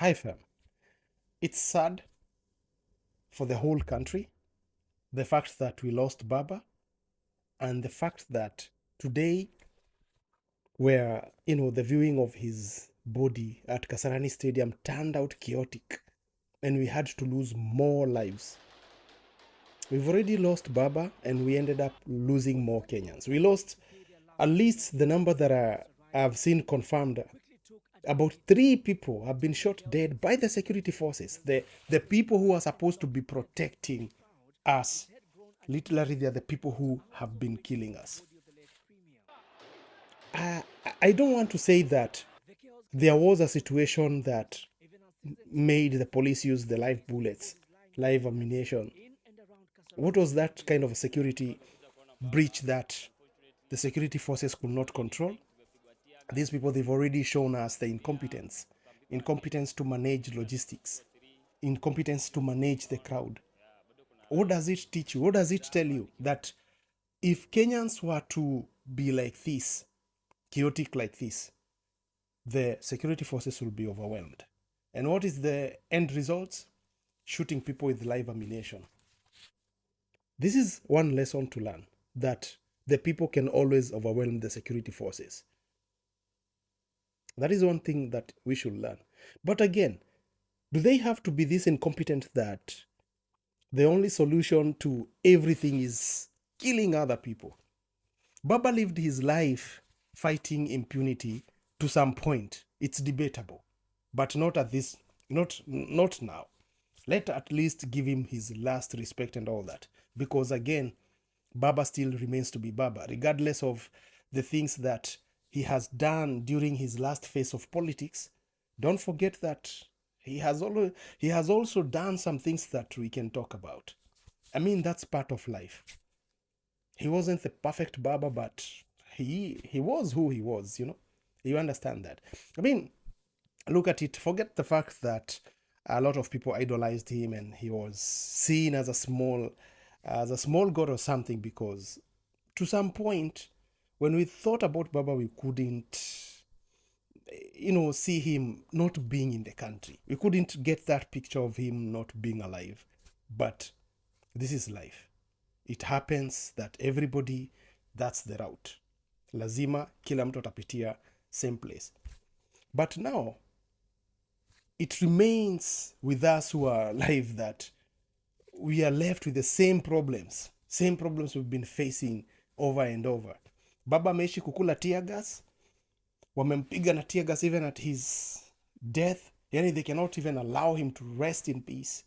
Hi, fam. It's sad for the whole country, the fact that we lost Baba, and the fact that today, where, the viewing of his body at Kasarani Stadium turned out chaotic, and we had to lose more lives. We've already lost Baba, and we ended up losing more Kenyans. We lost, at least the number that I've seen confirmed, about 3 people have been shot dead by the security forces, the people who are supposed to be protecting us. Literally, they are the people who have been killing us. I don't want to say that there was a situation that made the police use the live bullets, live ammunition. What was that kind of a security breach that the security forces could not control? These people, they've already shown us the incompetence to manage logistics, incompetence to manage the crowd. What does it teach you? What does it tell you? That if Kenyans were to be like this, chaotic like this, the security forces will be overwhelmed. And what is the end result? Shooting people with live ammunition. This is one lesson to learn, that the people can always overwhelm the security forces. That is one thing that we should learn. But again, do they have to be this incompetent that the only solution to everything is killing other people? Baba lived his life fighting impunity to some point. It's debatable, but not at this, not now. Let at least give him his last respect and all that, because again, Baba still remains to be Baba, regardless of the things that he has done during his last phase of politics. Don't forget that he has also done some things that we can talk about. I mean, that's part of life. He wasn't the perfect Baba, but he was who he was, You understand that? I mean, look at it. Forget the fact that a lot of people idolized him and he was seen as a small god or something, because to some point, when we thought about Baba, we couldn't, see him not being in the country. We couldn't get that picture of him not being alive. But this is life. It happens that everybody, that's the route. Lazima kila mtu atapitia same place. But now it remains with us who are alive that we are left with the same problems we've been facing over and over. Baba ameishi kukula tear gas, wamempiga na tear gas even at his death. Yani they cannot even allow him to rest in peace.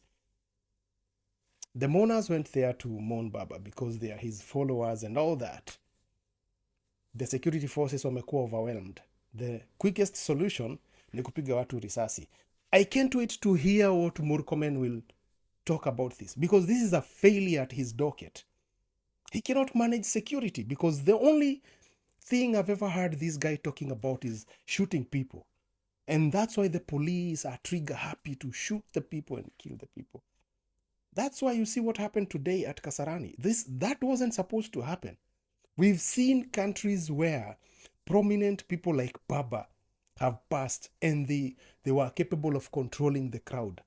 The mourners went there to mourn Baba because they are his followers and all that. The security forces wamekuwa overwhelmed. The quickest solution ni kupiga watu risasi. I can't wait to hear what Murkomen will talk about this, because this is a failure at his docket. He cannot manage security because the only thing I've ever heard this guy talking about is shooting people. And that's why the police are trigger happy to shoot the people and kill the people. That's why you see what happened today at Kasarani. That wasn't supposed to happen. We've seen countries where prominent people like Baba have passed and they were capable of controlling the crowd.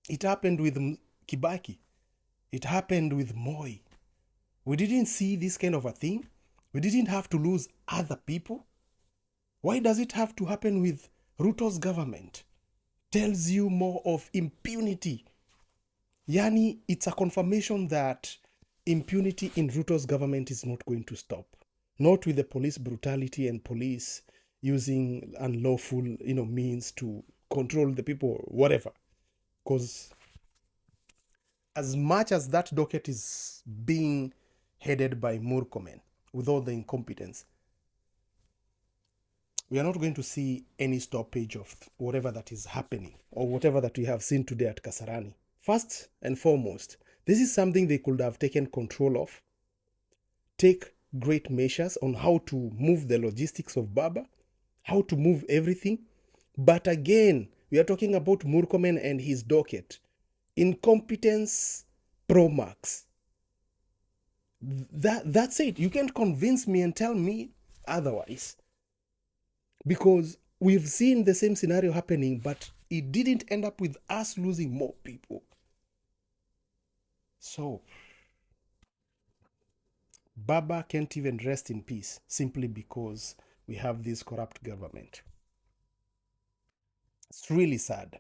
It happened with Kibaki. It happened with Moi. We didn't see this kind of a thing. We didn't have to lose other people. Why does it have to happen with Ruto's government? Tells you more of impunity. Yani, it's a confirmation that impunity in Ruto's government is not going to stop. Not with the police brutality and police using unlawful, means to control the people, whatever. Because as much as that docket is being headed by Murkomen, with all the incompetence, we are not going to see any stoppage of whatever that is happening or whatever that we have seen today at Kasarani. First and foremost, this is something they could have taken control of, take great measures on how to move the logistics of Baba, how to move everything. But again, we are talking about Murkomen and his docket. Incompetence pro max. That's it. You can't convince me and tell me otherwise. Because we've seen the same scenario happening, but it didn't end up with us losing more people. So Baba can't even rest in peace simply because we have this corrupt government. It's really sad.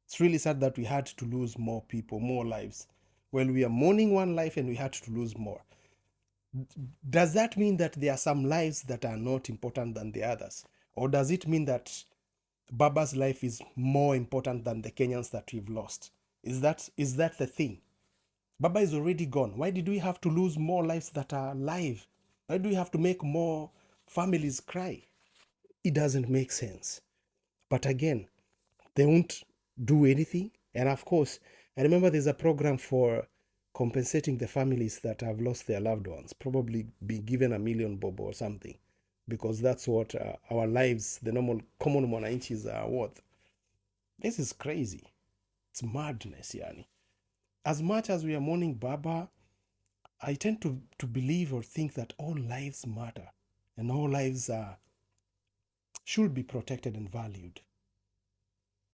It's really sad that we had to lose more people, more lives. Well, we are mourning one life and we had to lose more. Does that mean that there are some lives that are not important than the others? Or does it mean that Baba's life is more important than the Kenyans that we've lost? Is that the thing? Baba is already gone. Why did we have to lose more lives that are alive? Why do we have to make more families cry? It doesn't make sense. But again, they won't do anything. And of course, I remember there's a program for compensating the families that have lost their loved ones, probably be given a million bob or something, because that's what our lives, the normal common mwananchis, are worth. This is crazy. It's madness, yani. As much as we are mourning Baba, I tend to believe or think that all lives matter and all lives should be protected and valued.